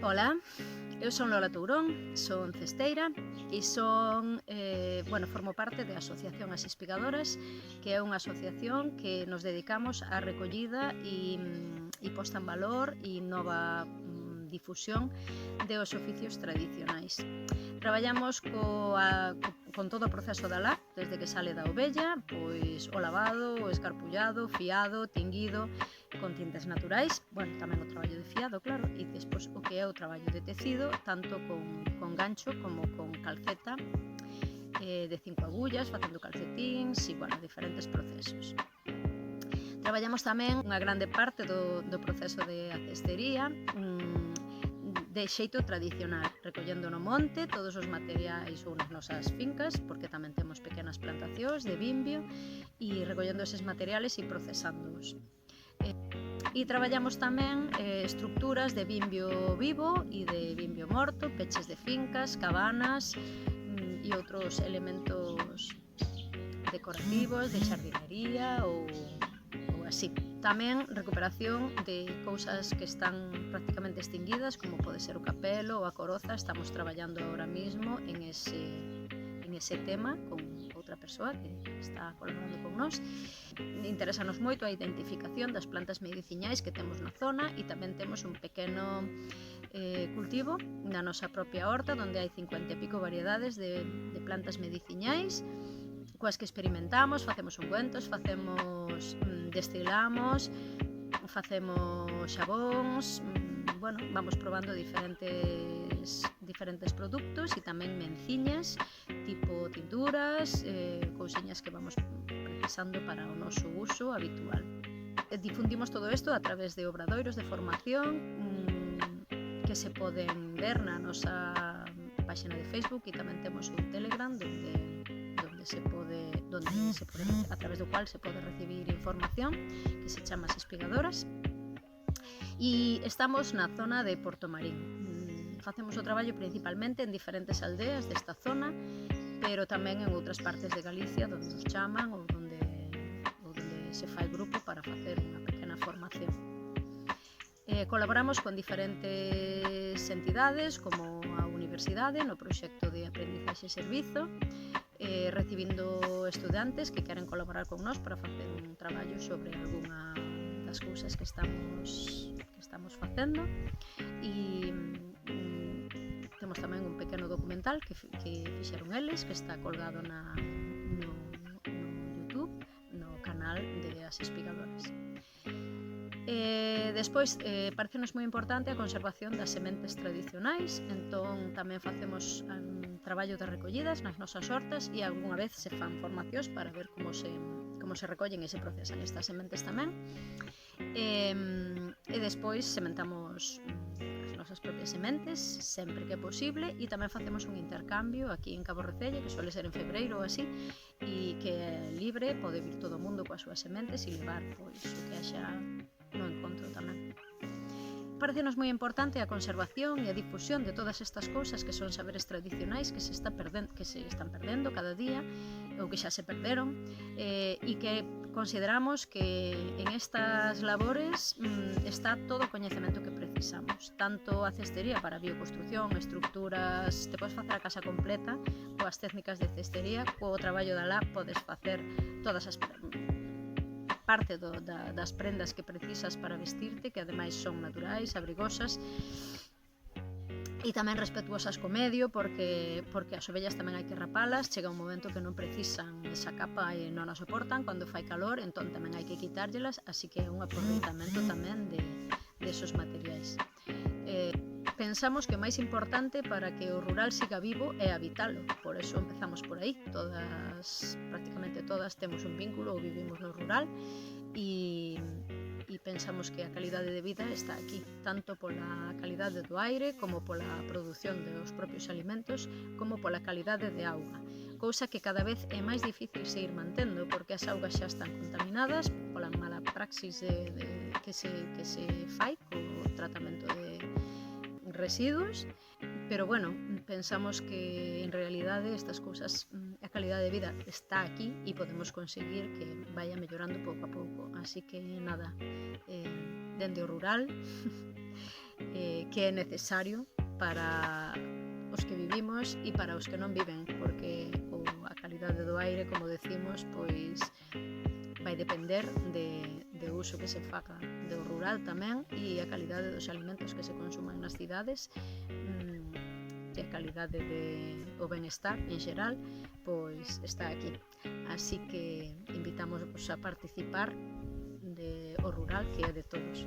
Ola, eu son Lola Tourón, son cesteira e formo parte da Asociación As Espigadoras, que é unha asociación que nos dedicamos á recollida e posta en valor e nova difusión dos oficios tradicionais. Traballamos con todo o proceso da lã, desde que sale da ovella, pois o lavado, o escarpullado, fiado, tinguido, con tintes naturais, tamén o traballo de fiado, claro, e despois o que é o traballo de tecido, tanto con gancho como con calceta, de 5 agullas, facendo calcetíns e, diferentes procesos. Traballamos tamén unha grande parte do proceso de cestería, de xeito tradicional, recollendo no monte todos os materiais ou nas nosas fincas, porque tamén temos pequenas plantacións de vimbio, e recollendo eses materiales e procesándoos. E traballamos tamén estructuras de vimbio vivo e de vimbio morto, peches de fincas, cabanas e outros elementos decorativos de xardinería ou así. Tamén recuperación de cousas que están prácticamente extinguidas, como pode ser o capelo ou a coroza. Estamos traballando ahora mismo en ese tema con outra persoa que está colaborando con nós. Interésanos moito a identificación das plantas mediciñais que temos na zona, e tamén temos un pequeno cultivo na nosa propia horta, onde hai 50 e pico variedades de plantas mediciñais coas que experimentamos, facemos ungüentos, destilamos, facemos xabóns, vamos probando diferentes produtos e tamén menciñas, tipo tinturas, cousiñas que vamos precisando para o noso uso habitual. Difundimos todo isto a través de obradoiros de formación que se poden ver na nosa páxina de Facebook, e tamén temos un Telegram a través do cual se pode recibir información, que se chama As Espigadoras, e estamos na zona de Portomarín. Facemos o traballo principalmente en diferentes aldeas desta zona, pero tamén en outras partes de Galicia onde nos chaman ou onde se fai grupo para facer unha pequena formación. Colaboramos con diferentes entidades, como a Universidade, no proxecto de aprendizaxe e servizo, recibindo estudantes que queren colaborar con nós para facer un traballo sobre algunha das cousas que estamos facendo, e temos tamén un pequeno documental que fixeron eles, que está colgado no YouTube, no canal de As Espigadoras. Despois, parecenos moi importante a conservación das sementes tradicionais, entón tamén facemos traballo de recollidas nas nosas hortas, e algunha vez se fan formacións para ver como se recollen e se procesan estas sementes tamén. E despois sementamos as nosas propias sementes sempre que é posible, e tamén facemos un intercambio aquí en Cabo Recelle, que suele ser en febreiro ou así, e que é libre, pode vir todo o mundo coas súas sementes e levar o que haxa no encontro tamén. Parecenos moi importante a conservación e a difusión de todas estas cousas que son saberes tradicionais que se están perdendo cada día, ou que xa se perderon, e que consideramos que en estas labores está todo o coñecemento que precisamos, tanto a cestería para bioconstrucción, estructuras, te podes facer a casa completa coas técnicas de cestería, co traballo da lã podes facer todas as parte das prendas que precisas para vestirte, que ademais son naturais, abrigosas e tamén respetuosas co medio, porque as ovellas tamén hai que rapalas, chega un momento que non precisan esa capa e non a soportan cando fai calor, entón tamén hai que quitárllelas, así que é un aproveitamento tamén desos materiais. Pensamos que o máis importante para que o rural siga vivo é habitalo, por eso empezamos por aí. Prácticamente todas temos un vínculo ou vivimos no rural, e pensamos que a calidade de vida está aquí, tanto pola calidade do aire, como pola produción dos propios alimentos, como pola calidade de auga, cousa que cada vez é máis difícil seguir mantendo, porque as augas xa están contaminadas pola mala praxis que se fai co tratamento de residuos, pero pensamos que en realidade estas cousas, a calidade de vida está aquí e podemos conseguir que vaya mellorando pouco a pouco, así que nada, dende o rural que é necesario para os que vivimos e para os que non viven, porque a calidade do aire, como decimos, pois vai depender do uso que se faga do rural tamén, e a calidade dos alimentos que se consuman nas cidades, e a calidade do benestar en xeral, pois está aquí. Así que invitamos a participar o rural, que é de todos.